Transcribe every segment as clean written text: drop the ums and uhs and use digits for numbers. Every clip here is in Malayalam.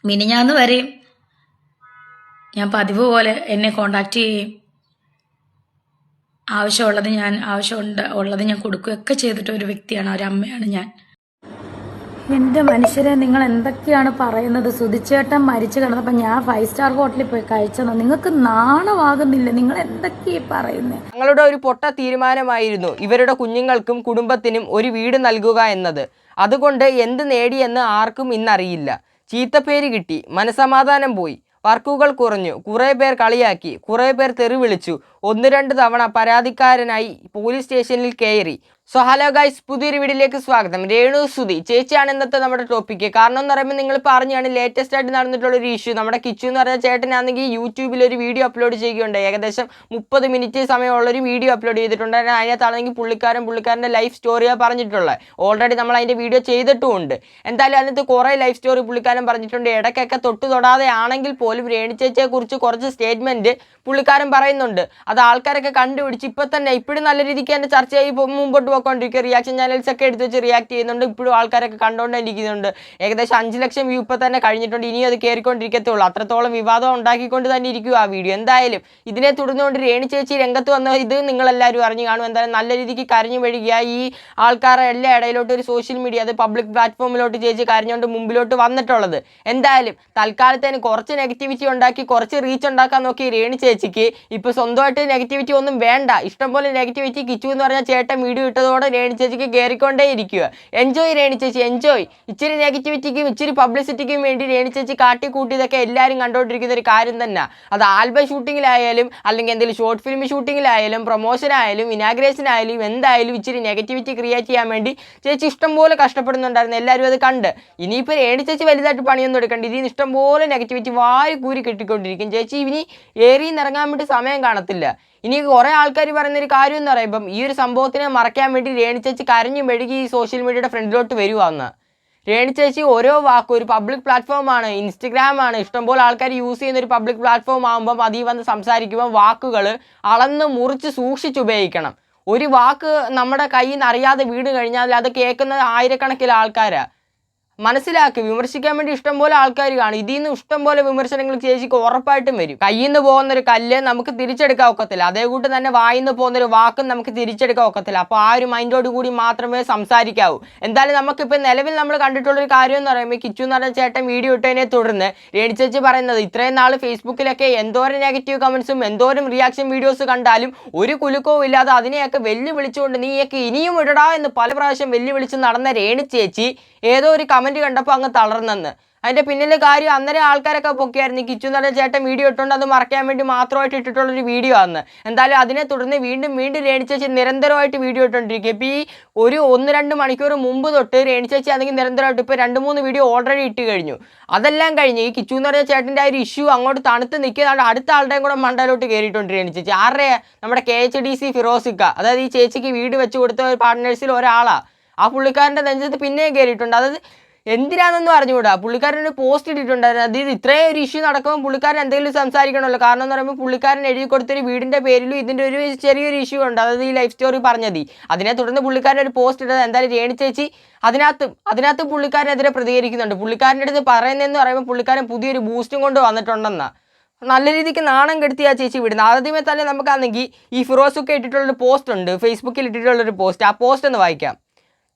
മിനിഞ്ഞാന്ന് വരെയും ഞാൻ പതിവ് പോലെ എന്നെ കോണ്ടാക്ട് ചെയ്യുകയും ആവശ്യമുള്ളത് ഞാൻ കൊടുക്കുകയൊക്കെ ചെയ്തിട്ട് ഒരു വ്യക്തിയാണ്, ഒരു അമ്മയാണ് ഞാൻ. എൻ്റെ മനുഷ്യരെ, നിങ്ങൾ എന്തൊക്കെയാണ് പറയുന്നത്? സുധിച്ചേട്ടൻ മരിച്ചു കിടന്നപ്പോൾ ഞാൻ 5 സ്റ്റാർ ഹോട്ടലിൽ പോയി കഴിച്ചത്. നിങ്ങൾക്ക് നാണമാകുന്നില്ല? നിങ്ങൾ എന്തൊക്കെയാ പറയുന്നത്? ഞങ്ങളുടെ ഒരു പൊട്ട തീരുമാനമായിരുന്നു ഇവരുടെ കുഞ്ഞുങ്ങൾക്കും കുടുംബത്തിനും ഒരു വീട് നൽകുക എന്നത്. അതുകൊണ്ട് എന്ത് നേടിയെന്ന് ആർക്കും ഇന്നറിയില്ല. ചീത്തപ്പേര് കിട്ടി, മനസമാധാനം പോയി, വർക്കുകൾ കുറഞ്ഞു, കുറേ പേർ കളിയാക്കി, കുറേ പേർ തെറി വിളിച്ചു, 1-2 തവണ പരാതിക്കാരനായി പോലീസ് സ്റ്റേഷനിൽ കയറി. സോ ഹലോ ഗൈസ്, പുതിയൊരു വീഡിയോയിലേക്ക് സ്വാഗതം. രേണു സുധി ചേച്ചിയാണ് ഇന്നത്തെ നമ്മുടെ ടോപ്പിക്ക്. കാരണം എന്ന് പറയുമ്പോൾ നിങ്ങൾ പറഞ്ഞാണ് ലേറ്റസ്റ്റ് ആയിട്ട് നടന്നിട്ടുള്ളൊരു ഇഷ്യൂ. നമ്മുടെ കിച്ചു എന്ന് പറഞ്ഞ ചേട്ടനാണെങ്കിൽ യൂട്യൂബിൽ ഒരു വീഡിയോ അപ്ലോഡ് ചെയ്യുകയുണ്ട്. ഏകദേശം 30 മിനിറ്റ് സമയമുള്ളൊരു വീഡിയോ അപ്ലോഡ് ചെയ്തിട്ടുണ്ട്. അതിനകത്താണെങ്കിൽ പുള്ളിക്കാരൻ്റെ ലൈഫ് സ്റ്റോറിയാണ് പറഞ്ഞിട്ടുള്ളത്. ഓൾറെഡി നമ്മൾ അതിൻ്റെ വീഡിയോ ചെയ്തിട്ടുമുണ്ട്. എന്തായാലും അതിനകത്ത് കുറേ ലൈഫ് സ്റ്റോറി പുള്ളിക്കാരൻ പറഞ്ഞിട്ടുണ്ട്. ഇടയ്ക്കൊക്കെ തൊടാതെ ആണെങ്കിൽ പോലും രേണു ചേച്ചിയെക്കുറിച്ച് കുറച്ച് സ്റ്റേറ്റ്മെൻറ്റ് പുള്ളിക്കാരൻ പറയുന്നുണ്ട്. അത് ആൾക്കാരൊക്കെ കണ്ടുപിടിച്ച് ഇപ്പോഴും നല്ല രീതിക്ക് തന്നെ ചർച്ചയായി മുമ്പോട്ട് പോയിക്കൊണ്ടിരിക്കുക. റിയാക്ഷൻ ചാനൽസ് ഒക്കെ എടുത്ത് വെച്ച് റിയാക്ട് ചെയ്യുന്നുണ്ട്. ഇപ്പോഴും ആൾക്കാരൊക്കെ കണ്ടുകൊണ്ടിരിക്കുന്നുണ്ട്. ഏകദേശം 5 ലക്ഷം വ്യൂ ഇപ്പോൾ തന്നെ കഴിഞ്ഞിട്ടുണ്ട്. ഇനിയും അത് കയറിക്കൊണ്ടിരിക്കത്തുള്ളൂ. അത്രത്തോളം വിവാദം ഉണ്ടാക്കിക്കൊണ്ട് തന്നെ ഇരിക്കും ആ വീഡിയോ. എന്തായാലും ഇതിനെ തുടർന്നുകൊണ്ട് രേണു ചേച്ചി രംഗത്ത് വന്ന ഇത് നിങ്ങളെല്ലാവരും അറിഞ്ഞു കാണും. എന്തായാലും നല്ല രീതിക്ക് കരഞ്ഞു വരിക. ഈ ആൾക്കാരെ എല്ലാ ഇടയിലോട്ട് ഒരു സോഷ്യൽ മീഡിയ, അത് പബ്ലിക് പ്ലാറ്റ്ഫോമിലോട്ട് ചേച്ചി കരഞ്ഞുകൊണ്ട് മുമ്പിലോട്ട് വന്നിട്ടുള്ളത്. എന്തായാലും തൽക്കാലത്തേന് കുറച്ച് നെഗറ്റിവിറ്റി ഉണ്ടാക്കി കുറച്ച് റീച്ച് ഉണ്ടാക്കാൻ നോക്കി രേണു ചേച്ചിക്ക് ഇപ്പോൾ സ്വന്തമായിട്ട് നെഗറ്റിവിറ്റി ഒന്നും വേണ്ട. ഇഷ്ടംപോലെ നെഗറ്റിവിറ്റി കിച്ചു എന്ന് പറഞ്ഞാൽ ചേട്ടൻ വീഡിയോ ഇട്ടതോടെ രേണു ചേച്ചിക്ക് കയറിക്കൊണ്ടേ ഇരിക്കുക. എൻജോയ് രേണു ചേച്ചി, എൻജോയ്. ഇച്ചിരി നെഗറ്റിവിറ്റിക്കും ഇച്ചിരി പബ്ലിസിറ്റിക്കും വേണ്ടി രേണു ചേച്ചി കാട്ടിക്കൂട്ടിയതൊക്കെ എല്ലാവരും കണ്ടുകൊണ്ടിരിക്കുന്ന ഒരു കാര്യം തന്നെ. അത് ആൽബം ഷൂട്ടിങ്ങിലായാലും അല്ലെങ്കിൽ എന്തെങ്കിലും ഷോർട്ട് ഫിലിം ഷൂട്ടിങ്ങിലായാലും പ്രൊമോഷനായാലും ഇനാഗ്രേഷനായാലും എന്തായാലും ഇച്ചിരി നെഗറ്റിവിറ്റി ക്രിയേറ്റ് ചെയ്യാൻ വേണ്ടി ചേച്ചി ഇഷ്ടംപോലെ കഷ്ടപ്പെടുന്നുണ്ടായിരുന്നു. എല്ലാവരും അത് കണ്ട്. ഇനിയിപ്പോൾ രേണു ചേച്ചി വലുതായിട്ട് പണിയൊന്നും എടുക്കണ്ട. ഇതിന് ഇഷ്ടംപോലെ നെഗറ്റിവിറ്റി വാരി കൂരി കിട്ടിക്കൊണ്ടിരിക്കും. ചേച്ചി ഇനി ഏറിയിൽ ഇറങ്ങാൻ വേണ്ടി സമയം കാണത്തില്ല. ഇനി കുറേ ആൾക്കാർ പറയുന്നൊരു കാര്യം എന്ന് പറയുമ്പം ഈ ഒരു സംഭവത്തിനെ മറയ്ക്കാൻ വേണ്ടി രേണു ചേച്ചി കരഞ്ഞു മെഴുകി ഈ സോഷ്യൽ മീഡിയയുടെ ഫ്രണ്ടിലോട്ട് വരുവാന്ന്. രേണു ചേച്ചി ഓരോ വാക്കും, ഒരു പബ്ലിക് പ്ലാറ്റ്ഫോമാണ്, ഇൻസ്റ്റഗ്രാമാണ്, ഇഷ്ടംപോലെ ആൾക്കാർ യൂസ് ചെയ്യുന്ന ഒരു പബ്ലിക് പ്ലാറ്റ്ഫോം ആകുമ്പം അതിൽ വന്ന് സംസാരിക്കുമ്പോൾ വാക്കുകൾ അളന്ന് മുറിച്ച് സൂക്ഷിച്ചുപയോഗിക്കണം. ഒരു വാക്ക് നമ്മുടെ കയ്യിൽ നിന്ന് അറിയാതെ വീണ് കഴിഞ്ഞാൽ അത് കേൾക്കുന്ന ആയിരക്കണക്കിന് ആൾക്കാരാണ്. മനസ്സിലാക്കി വിമർശിക്കാൻ വേണ്ടി ഇഷ്ടംപോലെ ആൾക്കാർ കാണും. ഇതിൽ നിന്ന് ഇഷ്ടംപോലെ വിമർശനങ്ങൾ ചേച്ചിക്ക് ഉറപ്പായിട്ടും വരും. കയ്യിൽ നിന്ന് പോകുന്നൊരു കല്ല് നമുക്ക് തിരിച്ചെടുക്കാൻ ഒക്കത്തില്ല. അതേകൂട്ട് തന്നെ വായിൽ നിന്ന് പോകുന്നൊരു വാക്കും നമുക്ക് തിരിച്ചെടുക്കാൻ ഒക്കത്തില്ല. അപ്പോൾ ആ ഒരു മൈൻഡോട് കൂടി മാത്രമേ സംസാരിക്കാവൂ. എന്തായാലും നമുക്കിപ്പോൾ നിലവിൽ നമ്മൾ കണ്ടിട്ടുള്ളൊരു കാര്യം എന്ന് പറയുമ്പോൾ കിച്ചു എന്ന് പറഞ്ഞ ചേട്ടൻ വീഡിയോ ഇട്ടതിനെ തുടർന്ന് രേണു ചേച്ചി പറയുന്നത് ഇത്രയും നാൾ ഫേസ്ബുക്കിലൊക്കെ എന്തോരം നെഗറ്റീവ് കമൻസും എന്തോരം റിയാക്ഷൻ വീഡിയോസ് കണ്ടാലും ഒരു കുലുക്കവും ഇല്ലാതെ അതിനെയൊക്കെ വെല്ലുവിളിച്ചുകൊണ്ട് നീയൊക്കെ ഇനിയും ഇടടാ എന്ന് പല പ്രാവശ്യം വെല്ലുവിളിച്ച് നടന്ന രേണു ചേച്ചി ഏതോ ഒരു കമൻറ്റ് കണ്ടപ്പോൾ അങ്ങ് തളർന്നെന്ന്. അതിൻ്റെ പിന്നിലെ കാര്യം അന്നേരം ആൾക്കാരൊക്കെ പൊക്കിയായിരുന്നു. കിച്ചു എന്ന് പറഞ്ഞ ചേട്ടൻ വീഡിയോ ഇട്ടുകൊണ്ട് അത് മറയ്ക്കാൻ വേണ്ടി മാത്രമായിട്ട് ഇട്ടിട്ടുള്ളൊരു വീഡിയോ ആണ്. എന്തായാലും അതിനെ തുടർന്ന് വീണ്ടും രേണു ചേച്ചി നിരന്തരമായിട്ട് വീഡിയോ ഇട്ടുകൊണ്ടിരിക്കുക. ഇപ്പോൾ ഈ ഒരു 1-2 മണിക്കൂർ മുമ്പ് തൊട്ട് രേണു ചേച്ചി അല്ലെങ്കിൽ നിരന്തരമായിട്ട് ഇപ്പോൾ 2-3 വീഡിയോ ഓൾറെഡി ഇട്ട് കഴിഞ്ഞു. അതെല്ലാം കഴിഞ്ഞ് ഈ കിച്ചു എന്ന് പറഞ്ഞ ചേട്ടൻ്റെ ആ ഒരു ഇഷ്യൂ അങ്ങോട്ട് തണുത്ത് നിൽക്കുന്നതാണ്. അടുത്ത ആളുടെയും കൂടെ മണ്ടയിലോട്ട് കയറിയിട്ടുണ്ട് രേണു ചേച്ചി. ആരുടെ? നമ്മുടെ KHDC ഫിറോസിക്ക, അതായത് ഈ ചേച്ചിക്ക് വീട് വെച്ച് കൊടുത്ത പാർട്ട്നേഴ്സിൽ ഒരാളാണ്. ആ പുള്ളിക്കാരൻ്റെ നെഞ്ചത്ത് പിന്നെയും കയറിയിട്ടുണ്ട്. അതായത് എന്തിനാണെന്ന് പറഞ്ഞുകൂടാ. പുള്ളിക്കാരൻ പോസ്റ്റ് ഇട്ടിട്ടുണ്ടായിരുന്നു. അത് ഇത്രയും ഒരു ഇഷ്യൂ നടക്കുമ്പോൾ പുള്ളിക്കാരൻ എന്തെങ്കിലും സംസാരിക്കണമല്ലോ. കാരണം എന്ന് പറയുമ്പോൾ പുള്ളിക്കാരൻ എഴുതി കൊടുത്തൊരു വീടിൻ്റെ പേരിലും ഇതിൻ്റെ ഒരു ചെറിയൊരു ഇഷ്യൂ ഉണ്ട്. അതായത് ഈ ലൈഫ് സ്റ്റോറി പറഞ്ഞത്. അതിനെ തുടർന്ന് പുള്ളിക്കാരൻ ഒരു പോസ്റ്റ് ഇട്ടത്. എന്തായാലും രേണു ചേച്ചി അതിനകത്ത് പുള്ളിക്കാരനെതിരെ പ്രതികരിക്കുന്നുണ്ട്. പുള്ളിക്കാരൻ്റെ അടുത്ത് പറയുന്നതെന്ന് പറയുമ്പോൾ പുള്ളിക്കാരൻ പുതിയൊരു ബൂസ്റ്റും കൊണ്ട് വന്നിട്ടുണ്ടെന്നാണ്. നല്ല രീതിക്ക് നാണം കെടുത്തി ആ ചേച്ചി വിടുന്നത്. ആദ്യമേ തന്നെ നമുക്കാണെങ്കിൽ ഈ ഫിറോസൊക്കെ ഇട്ടിട്ടുള്ളൊരു പോസ്റ്റ് ഉണ്ട്, ഫേസ്ബുക്കിൽ ഇട്ടിട്ടുള്ളൊരു പോസ്റ്റ്. ആ പോസ്റ്റ് ഒന്ന് വായിക്കാം.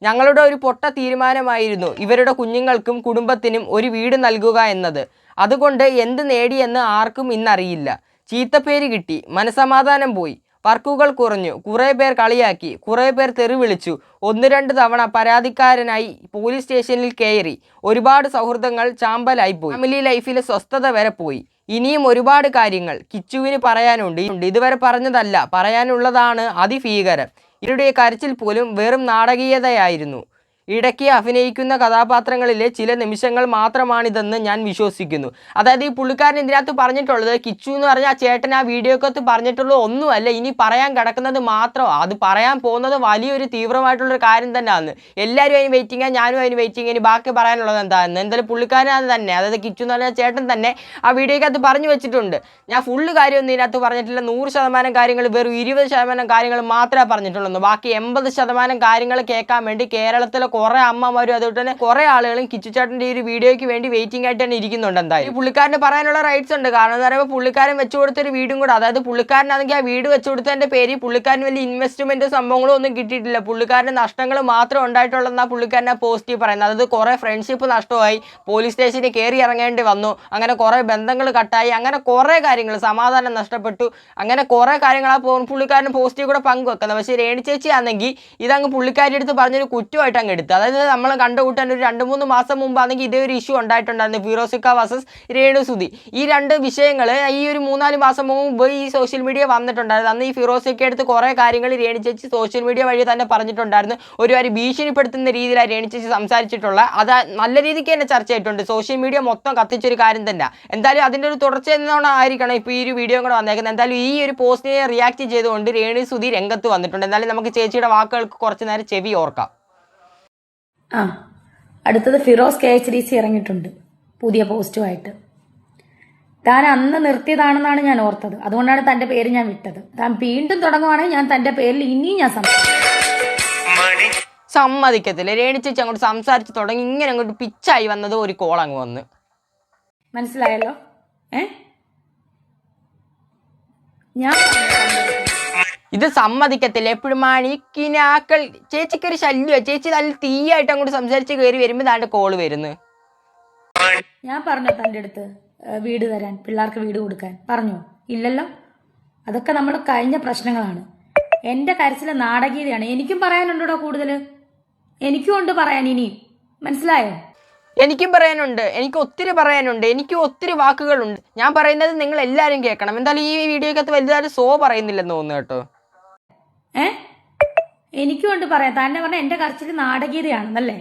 ഞങ്ങളുടെ ഒരു പൊട്ട തീരുമാനമായിരുന്നു ഇവരുടെ കുഞ്ഞുങ്ങൾക്കും കുടുംബത്തിനും ഒരു വീട് നൽകുക എന്നത്. അതുകൊണ്ട് എന്ത് നേടിയെന്ന് ആർക്കും ഇന്നറിയില്ല. ചീത്തപ്പേര് കിട്ടി, മനസമാധാനം പോയി, വർക്കുകൾ കുറഞ്ഞു, കുറേ പേർ കളിയാക്കി, കുറേ പേർ തെറി വിളിച്ചു, 1-2 തവണ പരാതിക്കാരനായി പോലീസ് സ്റ്റേഷനിൽ കയറി. ഒരുപാട് സൗഹൃദങ്ങൾ ചാമ്പലായിപ്പോയി. ഫാമിലി ലൈഫിലെ സ്വസ്ഥത വരെ പോയി. ഇനിയും ഒരുപാട് കാര്യങ്ങൾ കിച്ചുവിന് പറയാനുണ്ട്. ഇതുവരെ പറഞ്ഞതല്ല, പറയാനുള്ളതാണ് അതിഭീകരം. ഇവരുടെ കരച്ചിൽ പോലും വെറും നാടകീയതയായിരുന്നു. ഇടയ്ക്ക് അഭിനയിക്കുന്ന കഥാപാത്രങ്ങളിലെ ചില നിമിഷങ്ങൾ മാത്രമാണിതെന്ന് ഞാൻ വിശ്വസിക്കുന്നു. അതായത് ഈ പുള്ളിക്കാരൻ ഇതിനകത്ത് പറഞ്ഞിട്ടുള്ളത്, കിച്ചു എന്ന് പറഞ്ഞ ആ ചേട്ടൻ ആ വീഡിയോക്കകത്ത് പറഞ്ഞിട്ടുള്ളത് ഒന്നുമല്ല, ഇനി പറയാൻ കിടക്കുന്നത് മാത്രമാണ്. അത് പറയാൻ പോകുന്നത് വലിയൊരു തീവ്രമായിട്ടുള്ളൊരു കാര്യം തന്നെയാണ്. എല്ലാവരും അതിന് വെയിറ്റിംഗ്, ഞാനും അതിന് വെയിറ്റിംഗ്. ഇനി ബാക്കി പറയാനുള്ളത് എന്താണെന്ന് എന്തായാലും പുള്ളിക്കാരൻ അത് തന്നെ, അതായത് കിച്ചു എന്ന് പറഞ്ഞ ചേട്ടൻ തന്നെ ആ വീഡിയോക്കകത്ത് പറഞ്ഞു വെച്ചിട്ടുണ്ട്. ഞാൻ ഫുള്ള് കാര്യമൊന്നും ഇതിനകത്ത് പറഞ്ഞിട്ടില്ല. 100% കാര്യങ്ങൾ വെറും 20% കാര്യങ്ങൾ മാത്രമേ പറഞ്ഞിട്ടുള്ളൂ. ബാക്കി 80% കാര്യങ്ങൾ കേൾക്കാൻ വേണ്ടി കേരളത്തിലെ കുറെ അമ്മമാരും അതുകൊണ്ട് തന്നെ കുറെ ആളുകളും കിച്ചുചേട്ടൻ്റെ ഈ ഒരു വീഡിയോയ്ക്ക് വേണ്ടി വെയിറ്റിംഗ് ആയിട്ട് തന്നെ ഇരിക്കുന്നുണ്ട്. എന്തായാലും ഈ പുള്ളിക്കാരന് പറയാനുള്ള റൈറ്റ്സ് ഉണ്ട്. കാരണം എന്താ പറയുമ്പോൾ പുള്ളിക്കാരൻ വെച്ചു കൊടുത്തൊരു വീടും കൂടെ, അതായത് പുള്ളിക്കാരനാണെങ്കിൽ ആ വീട് വെച്ചു കൊടുത്തതിൻ്റെ പേര് പുള്ളിക്കാരന് വലിയ ഇൻവെസ്റ്റ്മെൻറ്റ് സംഭവങ്ങളും ഒന്നും കിട്ടിയിട്ടില്ല, പുള്ളിക്കാരന് നഷ്ടങ്ങൾ മാത്രം ഉണ്ടായിട്ടുള്ളതെന്നാണ് പുള്ളിക്കാരനെ പോസിറ്റീവ് പറയുന്നത്. അതായത് കുറേ ഫ്രണ്ട്ഷിപ്പ് നഷ്ടമായി, പോലീസ് സ്റ്റേഷനിൽ കയറി ഇറങ്ങേണ്ടി വന്നു, അങ്ങനെ കുറേ ബന്ധങ്ങൾ കട്ടായി, അങ്ങനെ കുറേ കാര്യങ്ങൾ, സമാധാനം നഷ്ടപ്പെട്ടു, അങ്ങനെ കുറേ കാര്യങ്ങൾ ആ പുള്ളിക്കാരന് പോസിറ്റീവ് കൂടെ പങ്കുവെക്കുന്നത്. പക്ഷേ രേണു ചേച്ചി ആണെങ്കിൽ ഇതങ്ങ് പുള്ളിക്കാരി എടുത്ത് പറഞ്ഞൊരു കുറ്റമായിട്ട് അങ്ങ് എടുത്ത്. അതായത് നമ്മൾ കണ്ടുകൂട്ടാൻ ഒരു 2-3 മാസം മുമ്പാണെങ്കിൽ ഇതേ ഒരു ഇഷ്യൂ ഉണ്ടായിട്ടുണ്ടായിരുന്നു, ഫിറോസിക്ക വേഴ്സസ് രേണുസുതി. ഈ രണ്ട് വിഷയങ്ങൾ ഈ ഒരു 3-4 മാസം മുമ്പ് ഈ സോഷ്യൽ മീഡിയ വന്നിട്ടുണ്ടായിരുന്നു. അന്ന് ഈ ഫിറോസിക്ക എടുത്ത് കുറേ കാര്യങ്ങൾ രേണു ചേച്ചി സോഷ്യൽ മീഡിയ വഴി തന്നെ പറഞ്ഞിട്ടുണ്ടായിരുന്നു. ഒരു ഭീഷണിപ്പെടുത്തുന്ന രീതിയിലാണ് രേണു ചേച്ചി സംസാരിച്ചിട്ടുള്ള. അത് നല്ല രീതിക്ക് തന്നെ ചർച്ച ചെയ്തിട്ടുണ്ട്. സോഷ്യൽ മീഡിയ മൊത്തം കത്തിച്ചൊരു കാര്യം തന്നെ. എന്തായാലും അതിൻ്റെ ഒരു തുടർച്ച എന്നോണമായിരിക്കണം ഇപ്പോൾ ഈ ഒരു വീഡിയോ കൂടെ വന്നേക്കുന്നത്. എന്തായാലും ഈ ഒരു പോസ്റ്റിനെ റിയാക്ട് ചെയ്തുകൊണ്ട് രേണുസുതി രംഗത്ത് വന്നിട്ടുണ്ട്. എന്തായാലും നമുക്ക് ചേച്ചിയുടെ വാക്കുകൾക്ക് കുറച്ച് നേരം ചെവി ഓർക്കാം. അടുത്തത് ഫിറോസ് KHDC ഇറങ്ങിയിട്ടുണ്ട് പുതിയ പോസ്റ്റുമായിട്ട്. താൻ അന്ന് നിർത്തിയതാണെന്നാണ് ഞാൻ ഓർത്തത്, അതുകൊണ്ടാണ് തന്റെ പേര് ഞാൻ വിട്ടത്. താൻ വീണ്ടും തുടങ്ങുവാണെങ്കിൽ ഞാൻ തന്റെ പേരിൽ ഇനിയും ഞാൻ സമ്മതിക്കത്തില്ല. രേണു ചേച്ചി അങ്ങോട്ട് സംസാരിച്ച് തുടങ്ങി ഇങ്ങനെ അങ്ങോട്ട് പിച്ചായി വന്നത് ഒരു കോൾ അങ്ങ് വന്ന്. മനസ്സിലായല്ലോ? ഞാൻ ഇത് സമ്മതിക്കത്തില്ല. എപ്പോഴും മണിക്കിനാക്കൾ ചേച്ചിക്കൊരു ശല്യം. ചേച്ചി നല്ല തീയായിട്ട് അങ്ങോട്ട് സംസാരിച്ച് കയറി വരുമ്പോൾ താൻ്റെ കോള് വരുന്നു. ഞാൻ പറഞ്ഞോ തൻ്റെ അടുത്ത് വീട് തരാൻ, പിള്ളേർക്ക് വീട് കൊടുക്കാൻ? പറഞ്ഞോ? ഇല്ലല്ലോ. അതൊക്കെ നമ്മൾ കഴിഞ്ഞ പ്രശ്നങ്ങളാണ്. എൻ്റെ കരച്ചിലെ നാടകീയതയാണ്. എനിക്കും പറയാനുണ്ടോ കൂടുതൽ? എനിക്കും ഉണ്ട് പറയാൻ ഇനിയും. മനസ്സിലായോ? എനിക്കും പറയാനുണ്ട്, എനിക്ക് ഒത്തിരി പറയാനുണ്ട്, എനിക്ക് ഒത്തിരി വാക്കുകളുണ്ട്. ഞാൻ പറയുന്നത് നിങ്ങൾ എല്ലാവരും കേൾക്കണം. എന്തായാലും ഈ വീഡിയോക്കകത്ത് വലുതായിട്ട് പറയുന്നില്ലെന്ന് തോന്നുന്നു കേട്ടോ. എനിക്കും ഉണ്ട് പറയാം. തന്നെ പറഞ്ഞ എൻ്റെ കരച്ചിൽ നാടകീയതയാണെന്നല്ലേ?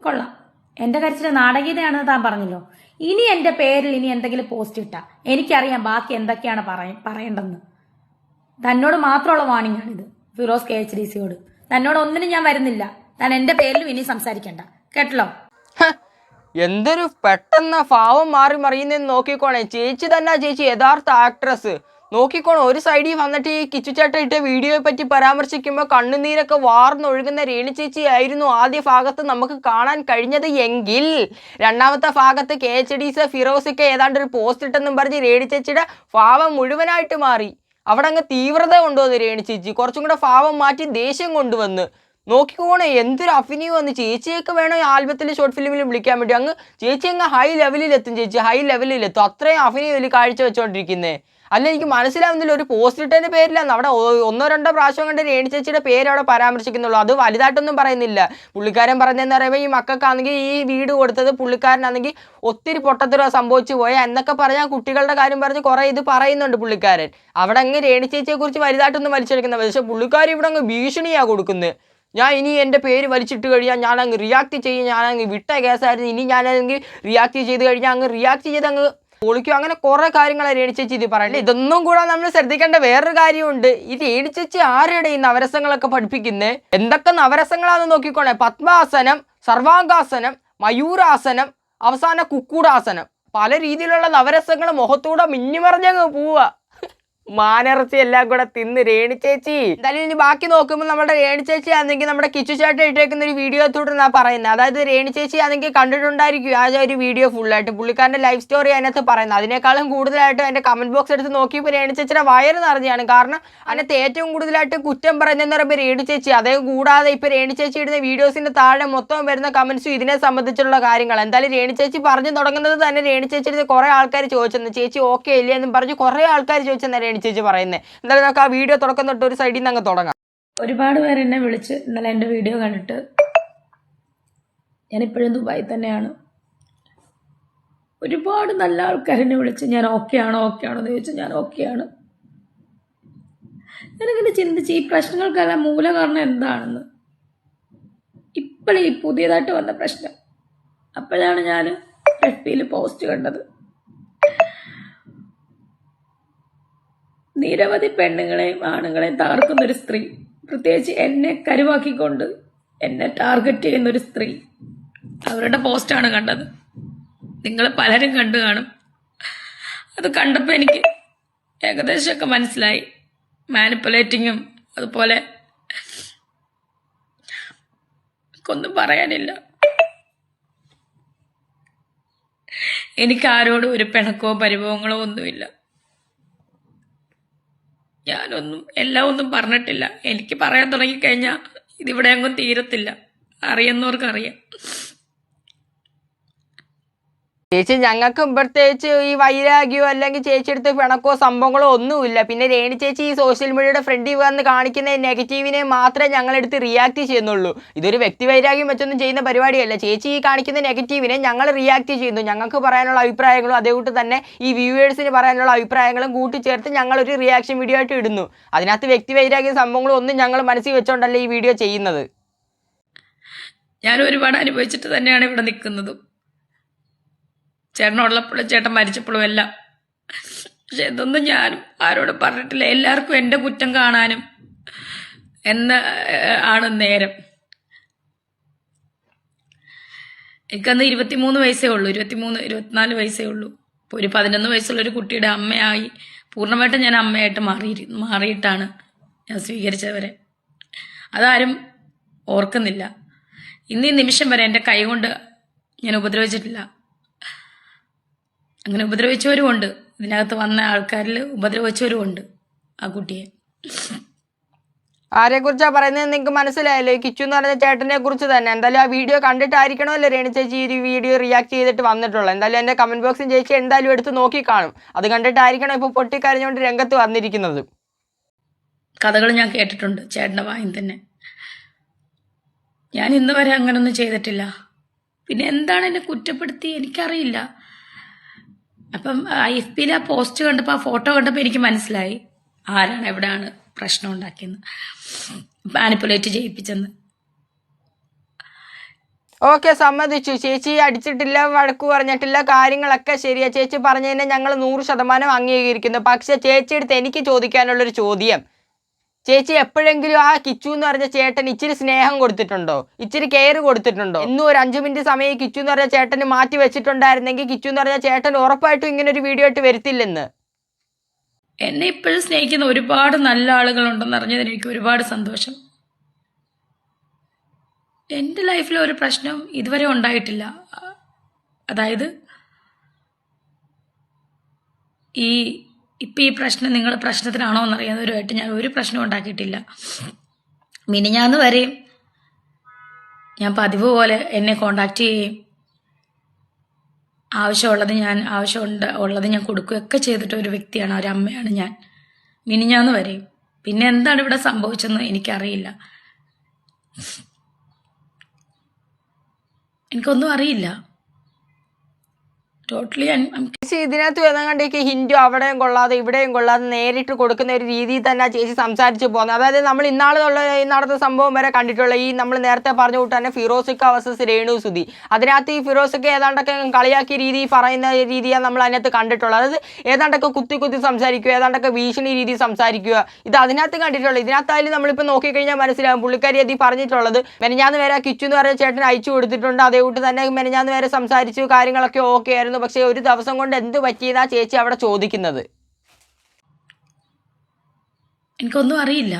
കൊള്ളാം. എൻ്റെ കരച്ചിൽ നാടകീയതയാണെന്ന് താൻ പറഞ്ഞല്ലോ. ഇനി എൻ്റെ പേരിൽ ഇനി എന്തെങ്കിലും പോസ്റ്റ് ഇട്ടാ എനിക്കറിയാം ബാക്കി എന്തൊക്കെയാണ് പറയേണ്ടെന്ന്. തന്നോട് മാത്രമുള്ള വാണിംഗ് ആണിത്, ഫിറോസ് KHDCയോട്. തന്നോട് ഒന്നിനും ഞാൻ വരുന്നില്ല. താൻ എൻ്റെ പേരിലും ഇനി സംസാരിക്കണ്ട, കേട്ടല്ലോ? എന്തൊരു പെട്ടെന്ന് ഭാവം മാറി മറിയുന്നെന്ന് നോക്കിക്കോണേ. ചേച്ചി തന്നെ ചേച്ചി യഥാർത്ഥ ആക്ട്രസ്. നോക്കിക്കോണം, ഒരു സൈഡിൽ വന്നിട്ട് ഈ കിച്ചുചേട്ട ഇട്ട വീഡിയോയെ പറ്റി പരാമർശിക്കുമ്പോൾ കണ്ണുനീരൊക്കെ വാർന്നൊഴുകുന്ന രേണു ചേച്ചി ആയിരുന്നു ആദ്യ ഭാഗത്ത് നമുക്ക് കാണാൻ കഴിഞ്ഞത്. എങ്കിൽ രണ്ടാമത്തെ ഭാഗത്ത് KHDC ഫിറോസിക്ക ഏതാണ്ട് ഒരു പോസ്റ്റ് ഇട്ടെന്നും പറഞ്ഞ് രേണു ചേച്ചിയുടെ ഭാവം മുഴുവനായിട്ട് മാറി. അവിടെ അങ്ങ് തീവ്രത കൊണ്ടുവന്ന് രേണു ചേച്ചി, കുറച്ചും കൂടെ ഭാവം മാറ്റി ദേഷ്യം കൊണ്ടുവന്ന്. നോക്കിക്കോണേ എന്തൊരു അഭിനയം വന്ന്. ചേച്ചിയൊക്കെ വേണം ഈ ആൽബത്തിൽ ഷോർട്ട് ഫിലിമിൽ വിളിക്കാൻ വേണ്ടി. അങ്ങ് ചേച്ചി അങ്ങ് ഹൈ ലെവലിലെത്തും. ചേച്ചി ഹൈ ലെവലിലെത്തും. അത്രയും അഭിനയം വലിയ കാഴ്ച വെച്ചോണ്ടിരിക്കുന്നേ. അല്ല എനിക്ക് മനസ്സിലാവുന്നില്ല, ഒരു പോസ്റ്റ് ഇട്ടതിൻ്റെ പേരിലാണ് അവിടെ 1-2 പ്രാവശ്യം കണ്ട് രേണു ചേച്ചിയുടെ പേര് അവിടെ പരാമർശിക്കുന്നുള്ളൂ. അത് വലുതായിട്ടൊന്നും പറയുന്നില്ല. പുള്ളിക്കാരൻ പറഞ്ഞതെന്ന് പറയുമ്പോൾ ഈ മക്കൾക്കാണെങ്കിൽ ഈ വീട് കൊടുത്തത് പുള്ളിക്കാരനാണെങ്കിൽ ഒത്തിരി പൊട്ടത്തര സംഭവിച്ചു പോയാൽ എന്നൊക്കെ പറഞ്ഞാൽ കുട്ടികളുടെ കാര്യം പറഞ്ഞ് കുറേ ഇത് പറയുന്നുണ്ട് പുള്ളിക്കാരൻ. അവിടെ അങ്ങ് രേണു ചേച്ചിയെക്കുറിച്ച് വലുതായിട്ടൊന്നും വലിച്ചെടുക്കുന്നത്. പക്ഷേ പുള്ളിക്കാർ ഇവിടെ അങ്ങ് ഭീഷണിയാണ് കൊടുക്കുന്നത്. ഞാൻ ഇനി എൻ്റെ പേര് വലിച്ചിട്ട് കഴിഞ്ഞാൽ ഞാനങ്ങ് റിയാക്ട് ചെയ്യും, ഞാനങ്ങ് വിട്ട കേസായിരുന്നു, ഇനി ഞാനങ്ങ് റിയാക്ട് ചെയ്ത് കഴിഞ്ഞാൽ അങ്ങ് റിയാക്ട് ചെയ്ത് അങ്ങ് പൊളിക്കും. അങ്ങനെ കുറേ കാര്യങ്ങളാണ് രേണു ചേച്ചി ഇത് പറയണ്ടേ. ഇതൊന്നും കൂടെ നമ്മൾ ശ്രദ്ധിക്കേണ്ട വേറൊരു കാര്യമുണ്ട്. ഈ രേണു ചേച്ചി ആരുടെ ഈ നവരസങ്ങളൊക്കെ പഠിപ്പിക്കുന്നത്? എന്തൊക്കെ നവരസങ്ങളാണെന്ന് നോക്കിക്കോണേ. പത്മാസനം, സർവാംഗാസനം, മയൂരാസനം, അവസാന കുക്കൂടാസനം, പല രീതിയിലുള്ള നവരസങ്ങൾ മുഖത്തൂടെ മിന്നിമറിഞ്ഞങ്ങ് പോവുക. മാനിറച്ചി എല്ലാം കൂടെ തിന്ന് രേണു ചേച്ചി. എന്തായാലും ഇനി ബാക്കി നോക്കുമ്പോൾ നമ്മുടെ രേണു ചേച്ചി ആണെങ്കിൽ നമ്മുടെ കിച്ചുചേട്ടൻ ഇട്ടേക്കുന്ന ഒരു വീഡിയോ തുടർന്നാണ് പറയുന്നത്. അതായത് രേണു ചേച്ചി ആണെങ്കിൽ കണ്ടിട്ടുണ്ടായിരിക്കും ആ ഒരു വീഡിയോ ഫുള്ളായിട്ട്, പുള്ളിക്കാരൻ്റെ ലൈഫ് സ്റ്റോറി അതിനകത്ത് പറയുന്നത്. അതിനേക്കാളും കൂടുതലായിട്ട് എൻ്റെ കമൻറ്റ് ബോക്സ് എടുത്ത് നോക്കിയപ്പോൾ രേണു ചേച്ചിയുടെ വയറ് നിറഞ്ഞാണ്. കാരണം അതിനകത്ത് ഏറ്റവും കൂടുതലായിട്ട് കുറ്റം പറയുന്നതെന്ന് പറയുമ്പോൾ രേണു ചേച്ചി. അതേ കൂടാതെ ഇപ്പോൾ രേണു ചേച്ചി ഇടുന്ന വീഡിയോസിൻ്റെ താഴെ മൊത്തം വരുന്ന കമൻസും ഇതിനെ സംബന്ധിച്ചുള്ള കാര്യങ്ങൾ. എന്തായാലും രേണു ചേച്ചി പറഞ്ഞു തുടങ്ങുന്നത് തന്നെ രേണു ചേച്ചിയുടെ കുറേ ആൾക്കാർ ചോദിച്ചെന്ന്, ചേച്ചി ഓക്കെ ഇല്ലേ എന്നും പറഞ്ഞ് കുറേ ആൾക്കാർ ചോദിച്ചെന്ന് ചേച്ചി പറയുന്നത്. എന്തായാലും നമുക്ക് ആ വീഡിയോ തുടക്കം തൊട്ട് ഒരു സൈഡിൽ നിന്ന് അങ്ങ് തുടങ്ങാം. ഒരുപാട് പേര് എന്നെ വിളിച്ച് ഇന്നലെ എൻ്റെ വീഡിയോ കണ്ടിട്ട്, ഞാനിപ്പോഴും ദുബായിൽ തന്നെയാണ്, ഒരുപാട് നല്ല ആൾക്കാർ എന്നെ വിളിച്ച് ഞാൻ ഓക്കെ ആണോ എന്ന് ചോദിച്ചാൽ ഞാൻ ഓക്കെയാണ്. ഞാനിങ്ങനെ ചിന്തിച്ച് ഈ പ്രശ്നങ്ങൾക്കെല്ലാം മൂലകാരണം എന്താണെന്ന്. ഇപ്പോഴീ പുതിയതായിട്ട് വന്ന പ്രശ്നം, അപ്പോഴാണ് ഞാൻ FBയിൽ പോസ്റ്റ് കണ്ടത്. നിരവധി പെണ്ണുങ്ങളെയും ആണുങ്ങളെയും തകർക്കുന്നൊരു സ്ത്രീ, പ്രത്യേകിച്ച് എന്നെ കരുവാക്കിക്കൊണ്ട് എന്നെ ടാർഗറ്റ് ചെയ്യുന്നൊരു സ്ത്രീ, അവരുടെ പോസ്റ്റാണ് കണ്ടത്. നിങ്ങൾ പലരും കണ്ടു കാണും. അത് കണ്ടപ്പോൾ എനിക്ക് ഏകദേശമൊക്കെ മനസ്സിലായി. മാനിപ്പുലേറ്റിങ്ങും അതുപോലെ എനിക്കൊന്നും പറയാനില്ല. എനിക്ക് ആരോടും ഒരു പിണക്കോ പരിഭവങ്ങളോ ഒന്നുമില്ല. എല്ലാം ഒന്നും പറഞ്ഞിട്ടില്ല. എനിക്ക് പറയാൻ തുടങ്ങിക്കഴിഞ്ഞാൽ ഇതിവിടെ അങ്ങും തീരത്തില്ല. അറിയുന്നവർക്കറിയാം. ചേച്ചി ഞങ്ങൾക്ക് പ്രത്യേകിച്ച് ഈ വൈരാഗ്യമോ അല്ലെങ്കിൽ ചേച്ചിയെടുത്ത് പിണക്കോ സംഭവങ്ങളോ ഒന്നുമില്ല. പിന്നെ രേണു ചേച്ചി ഈ സോഷ്യൽ മീഡിയയുടെ ഫ്രണ്ടിൽ വന്ന് കാണിക്കുന്ന നെഗറ്റീവിനെ മാത്രമേ ഞങ്ങളെടുത്ത് റിയാക്ട് ചെയ്യുന്നുള്ളൂ. ഇതൊരു വ്യക്തി വൈരാഗ്യം വെച്ചൊന്നും ചെയ്യുന്ന പരിപാടിയല്ല. ചേച്ചി ഈ കാണിക്കുന്ന നെഗറ്റീവിനെ ഞങ്ങൾ റിയാക്ട് ചെയ്യുന്നു. ഞങ്ങൾക്ക് പറയാനുള്ള അഭിപ്രായങ്ങളും അതേകൂട്ട് തന്നെ ഈ വ്യൂവേഴ്സിന് പറയാനുള്ള അഭിപ്രായങ്ങളും കൂട്ടിച്ചേർത്ത് ഞങ്ങളൊരു റിയാക്ഷൻ വീഡിയോ ആയിട്ട് ഇടുന്നു. അതിനകത്ത് വ്യക്തി വൈരാഗ്യ സംഭവങ്ങളും ഒന്നും ഞങ്ങൾ മനസ്സിൽ വെച്ചോണ്ടല്ല ഈ വീഡിയോ ചെയ്യുന്നത്. ഞാൻ ഒരുപാട് അനുഭവിച്ചിട്ട് തന്നെയാണ് ഇവിടെ നിൽക്കുന്നതും, ചേട്ടനുള്ളപ്പോഴും ചേട്ടൻ മരിച്ചപ്പോഴും എല്ലാം. പക്ഷെ ഇതൊന്നും ഞാനും ആരോടും പറഞ്ഞിട്ടില്ല. എല്ലാവർക്കും എൻ്റെ കുറ്റം കാണാനും ആണ് നേരം. എനിക്കന്ന് 23 വയസ്സേ ഉള്ളൂ. 24 വയസ്സേ ഉള്ളൂ. ഇപ്പോൾ ഒരു 11 വയസ്സുള്ളൊരു കുട്ടിയുടെ അമ്മയായി പൂർണ്ണമായിട്ടും ഞാൻ അമ്മയായിട്ട് മാറിയിട്ടാണ് ഞാൻ സ്വീകരിച്ചവരെ. അതാരും ഓർക്കുന്നില്ല. ഇന്നീ നിമിഷം വരെ എൻ്റെ കൈ കൊണ്ട് ഞാൻ ഉപദ്രവിച്ചിട്ടില്ല. അങ്ങനെ ഉപദ്രവിച്ചവരും ഉണ്ട്. ഇതിനകത്ത് വന്ന ആൾക്കാരിൽ ഉപദ്രവിച്ചവരും ഉണ്ട് ആ കുട്ടിയെ. ആരെക്കുറിച്ചാ പറയുന്നത് നിങ്ങൾക്ക് മനസ്സിലായല്ലോ. ഈ കിച്ചു എന്ന് പറഞ്ഞ ചേട്ടനെ കുറിച്ച് തന്നെ. എന്തായാലും ആ വീഡിയോ കണ്ടിട്ടായിരിക്കണമല്ലോ രേണു ചേച്ചി ഈ വീഡിയോ റിയാക്ട് ചെയ്തിട്ട് വന്നിട്ടുള്ളത്. എന്തായാലും എൻ്റെ കമൻറ്റ് ബോക്സിൽ ചേച്ചി എന്തായാലും എടുത്ത് നോക്കി കാണും. അത് കണ്ടിട്ടായിരിക്കണം ഇപ്പോൾ പൊട്ടിക്കരഞ്ഞുകൊണ്ട് രംഗത്ത് വന്നിരിക്കുന്നത്. കഥകൾ ഞാൻ കേട്ടിട്ടുണ്ട് ചേട്ടൻ്റെ വായിൽ തന്നെ. ഞാൻ ഇന്ന് വരെ അങ്ങനൊന്നും ചെയ്തിട്ടില്ല. പിന്നെ എന്താണ് എന്നെ കുറ്റപ്പെടുത്തി എനിക്കറിയില്ല. അപ്പം FBയിൽ ആ പോസ്റ്റ് കണ്ടപ്പോൾ, ആ ഫോട്ടോ കണ്ടപ്പോൾ എനിക്ക് മനസ്സിലായി ആരാണ് എവിടെയാണ് പ്രശ്നം ഉണ്ടാക്കിയെന്ന്, മാനിപ്പുലേറ്റ് ചെയ്യിപ്പിച്ചെന്ന്. ഓക്കെ, സമ്മതിച്ചു. ചേച്ചി അടിച്ചിട്ടില്ല, വഴക്ക് പറഞ്ഞിട്ടില്ല, കാര്യങ്ങളൊക്കെ ശരിയാ. ചേച്ചി പറഞ്ഞതിനെ ഞങ്ങൾ 100% അംഗീകരിക്കുന്നു. പക്ഷെ ചേച്ചിയെടുത്ത് എനിക്ക് ചോദിക്കാനുള്ളൊരു ചോദ്യം, ചേച്ചി എപ്പോഴെങ്കിലും ആ കിച്ചു എന്ന് പറഞ്ഞ ചേട്ടൻ ഇച്ചിരി സ്നേഹം കൊടുത്തിട്ടുണ്ടോ? ഇച്ചിരി കെയർ കൊടുത്തിട്ടുണ്ടോ? ഇന്നും ഒരു 5 മിനിറ്റ് സമയം കിച്ചു എന്ന് പറഞ്ഞ ചേട്ടന് മാറ്റി വെച്ചിട്ടുണ്ടായിരുന്നെങ്കിൽ കിച്ചു എന്ന് പറഞ്ഞ ചേട്ടൻ ഉറപ്പായിട്ടും ഇങ്ങനെ ഒരു വീഡിയോ ആയിട്ട് വരത്തില്ലെന്ന്. എന്നെ ഇപ്പോഴും സ്നേഹിക്കുന്ന ഒരുപാട് നല്ല ആളുകളുണ്ടെന്ന് അറിഞ്ഞതിന് എനിക്ക് ഒരുപാട് സന്തോഷം. എൻ്റെ ലൈഫിൽ ഒരു പ്രശ്നം ഇതുവരെ ഉണ്ടായിട്ടില്ല. അതായത് ഇപ്പം ഈ പ്രശ്നം നിങ്ങൾ പ്രശ്നത്തിനാണോ എന്നറിയാവുന്നവരുമായിട്ട് ഞാൻ ഒരു പ്രശ്നം ഉണ്ടാക്കിയിട്ടില്ല. മിനിഞ്ഞാന്ന് വരെയും ഞാൻ പതിവ് പോലെ എന്നെ കോണ്ടാക്ട് ചെയ്യുകയും ആവശ്യമുള്ളത് ഞാൻ കൊടുക്കുകയൊക്കെ ചെയ്തിട്ട് ഒരു വ്യക്തിയാണ്, ഒരു അമ്മയാണ് ഞാൻ, മിനിഞ്ഞാന്ന് വരെയും. പിന്നെ എന്താണ് ഇവിടെ സംഭവിച്ചതെന്ന് എനിക്കറിയില്ല. എനിക്കൊന്നും അറിയില്ല. ടോട്ടലി ഇതിനകത്ത് വരുന്നതുകൊണ്ടേക്ക് ഹിന്ദു അവിടെയും കൊള്ളാതെ ഇവിടെയും കൊള്ളാതെ നേരിട്ട് കൊടുക്കുന്ന ഒരു രീതിയിൽ തന്നെ ചേച്ചി സംസാരിച്ച് പോകുന്നത്. അതായത് നമ്മൾ ഇന്നാളുള്ള നടന്ന സംഭവം വരെ കണ്ടിട്ടുള്ള ഈ നമ്മൾ നേരത്തെ പറഞ്ഞു കൂട്ട് തന്നെ ഫിറോസിക്ക വേഴ്സസ് രേണു സുധി. അതിനകത്ത് ഈ ഫിറോസിക്ക ഏതാണ്ടൊക്കെ കളിയാക്കിയ രീതി പറയുന്ന രീതിയാണ് നമ്മൾ അതിനകത്ത് കണ്ടിട്ടുള്ളത്. അതായത് ഏതാണ്ടൊക്കെ കുത്തി സംസാരിക്കുക, ഏതാണ്ടൊക്കെ ഭീഷണി രീതി സംസാരിക്കുക. ഇത് അതിനകത്ത് കണ്ടിട്ടുള്ളത്. ഇതിനകത്തായാലും നമ്മളിപ്പോൾ നോക്കിക്കഴിഞ്ഞാൽ മനസ്സിലാകും പുള്ളിക്കാരി അത് പറഞ്ഞിട്ടുള്ളത്. മെനഞ്ഞാന്ന് വരെ കിച്ചു എന്ന് പറഞ്ഞ ചേട്ടൻ അയച്ചു കൊടുത്തിട്ടുണ്ട്. അതേകൂട്ട് തന്നെ മെനഞ്ഞാന്ന് വരെ സംസാരിച്ചു, കാര്യങ്ങളൊക്കെ ഓക്കെ ആയിരുന്നു. പക്ഷെ ഒരു ദിവസം കൊണ്ട് എന്ത് പറ്റിയതാ ചേച്ചി അവിടെ ചോദിക്കുന്നത്? എനിക്കൊന്നും അറിയില്ല.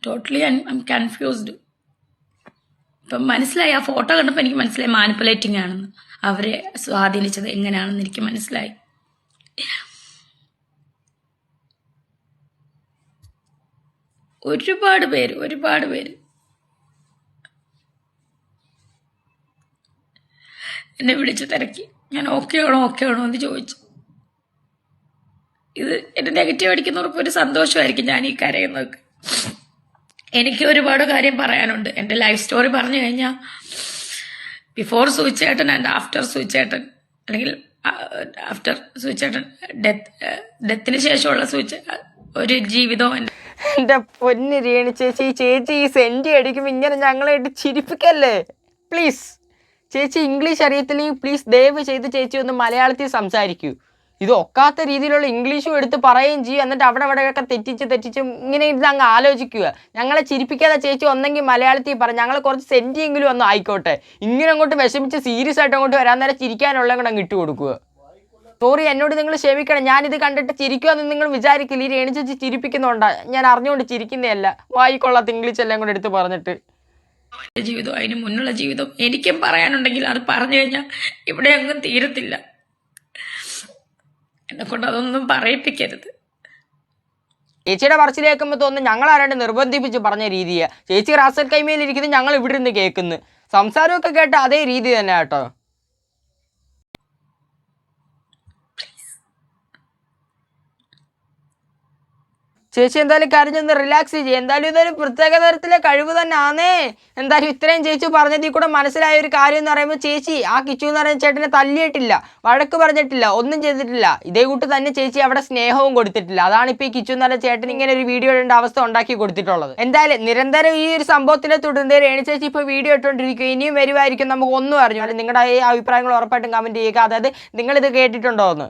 Totally confused. ഇപ്പം മനസ്സിലായി, ആ ഫോട്ടോ കണ്ടപ്പോൾ എനിക്ക് മനസ്സിലായി മാനിപ്പുലേറ്റിംഗ് ആണെന്ന്. അവരെ സ്വാധീനിച്ചത് എങ്ങനെയാണെന്ന് എനിക്ക് മനസ്സിലായി. ഒരുപാട് പേര് എന്നെ വിളിച്ച് തിരക്കി. ഞാൻ ഓക്കെ ആണോ എന്ന് ചോദിച്ചു. ഇത് എന്നെ നെഗറ്റീവ് അടിക്കുന്നവർക്ക് ഒരു സന്തോഷമായിരിക്കും ഞാൻ ഈ കരയുന്നതൊക്കെ. എനിക്ക് ഒരുപാട് കാര്യം പറയാനുണ്ട്. എൻ്റെ ലൈഫ് സ്റ്റോറി പറഞ്ഞു കഴിഞ്ഞാൽ ബിഫോർ സൂചേട്ടൻ ആൻഡ് ആഫ്റ്റർ സൂചേട്ടൻ, അല്ലെങ്കിൽ ആഫ്റ്റർ സൂചേട്ടൻ ഡെത്തിന് ശേഷമുള്ള ഒരു ജീവിതവും എൻ്റെ പൊന്ന് രേണു ചേച്ചി ഈ സെൻറ്റി അടിക്കുമ്പോൾ ഇങ്ങനെ ഞങ്ങളായിട്ട് ചിരിപ്പിക്കല്ലേ പ്ലീസ്. ചേച്ചി ഇംഗ്ലീഷ് അറിയത്തില്ലെങ്കിൽ പ്ലീസ് ദയവ് ചെയ്ത് ചേച്ചി ഒന്ന് മലയാളത്തിൽ സംസാരിക്കൂ. ഇത് ഒക്കാത്ത രീതിയിലുള്ള ഇംഗ്ലീഷും എടുത്ത് പറയുകയും ചെയ്യും. എന്നിട്ട് അവിടെയൊക്കെ തെറ്റിച്ച് ഇങ്ങനെ ഇത് അങ്ങ് ആലോചിക്കുക. ഞങ്ങളെ ചിരിപ്പിക്കാതെ ചേച്ചി ഒന്നെങ്കിൽ മലയാളത്തിൽ പറ, ഞങ്ങൾ കുറച്ച് സെൻറ്റിയെങ്കിലും ഒന്നും ആയിക്കോട്ടെ. ഇങ്ങനെ അങ്ങോട്ട് വിഷമിച്ച് സീരിയസ് ആയിട്ട് അങ്ങോട്ട് വരാൻ നേരം ചിരിക്കാനുള്ള കൂടെ അങ്ങ് ഇട്ട് കൊടുക്കുക. സോറി, എന്നോട് നിങ്ങൾ ക്ഷമിക്കണം. ഞാനിത് കണ്ടിട്ട് ചിരിക്കുമെന്ന് നിങ്ങൾ വിചാരിക്കില്ല. ഈ രേണു ചേച്ചി ചിരിപ്പിക്കുന്നുണ്ടാ, ഞാൻ അറിഞ്ഞുകൊണ്ട് ചിരിക്കുന്നതല്ല. വായിക്കൊള്ളാത്ത ഇംഗ്ലീഷ് എല്ലാം കൂടെ എടുത്ത് പറഞ്ഞിട്ട്. എൻ്റെ ജീവിതവും അതിന് മുന്നുള്ള ജീവിതവും എനിക്കും പറയാനുണ്ടെങ്കിൽ അത് പറഞ്ഞു കഴിഞ്ഞാൽ ഇവിടെ അങ്ങും തീരത്തില്ല. എന്നെക്കൊണ്ട് അതൊന്നും പറയിപ്പിക്കരുത്. ചേച്ചിയുടെ പറച്ചിൽ കേൾക്കുമ്പോൾ തോന്നുന്നു ഞങ്ങൾ ആരാണ്ട് നിർബന്ധിപ്പിച്ച് പറഞ്ഞ രീതിയാണ്. ചേച്ചി റാസൽ കൈമയിലിരിക്കുന്നത് ഞങ്ങൾ ഇവിടെ നിന്ന് കേൾക്കുന്നു. സംസാരമൊക്കെ കേട്ട അതേ രീതി തന്നെ കേട്ടോ. ചേച്ചി എന്തായാലും കരഞ്ഞൊന്ന് റിലാക്സ് ചെയ്യുക. എന്തായാലും ഇതൊരു പ്രത്യേക തരത്തിലെ കഴിവ് തന്നെ ആണേ. എന്തായാലും ഇത്രയും ചേച്ചി പറഞ്ഞതിൽ കൂടെ മനസ്സിലായ ഒരു കാര്യം എന്ന് പറയുമ്പോൾ ചേച്ചി ആ കിച്ചു എന്ന് പറയുന്ന ചേട്ടനെ തല്ലിയിട്ടില്ല, വഴക്ക് പറഞ്ഞിട്ടില്ല, ഒന്നും ചെയ്തിട്ടില്ല. ഇതേ കൂട്ട് തന്നെ ചേച്ചി അവിടെ സ്നേഹവും കൊടുത്തിട്ടില്ല. അതാണ് ഇപ്പോൾ ഈ കിച്ചു എന്ന് പറയുന്ന ചേട്ടൻ ഇങ്ങനെ ഒരു വീഡിയോ ഇടേണ്ട അവസ്ഥ ഉണ്ടാക്കി കൊടുത്തിട്ടുള്ളത്. എന്തായാലും നിരന്തരം ഈ ഒരു സംഭവത്തിനെ തുടർന്ന് രേണു ചേച്ചി ഇപ്പോൾ വീഡിയോ ഇട്ടുകൊണ്ടിരിക്കും. ഇനിയും വരുമായിരിക്കും, നമുക്ക് ഒന്നും അറിഞ്ഞു. നിങ്ങളുടെ ഈ അഭിപ്രായങ്ങൾ ഉറപ്പായിട്ടും കമൻറ്റ് ചെയ്യുക. അതായത് നിങ്ങളിത് കേട്ടിട്ടുണ്ടോ എന്ന്.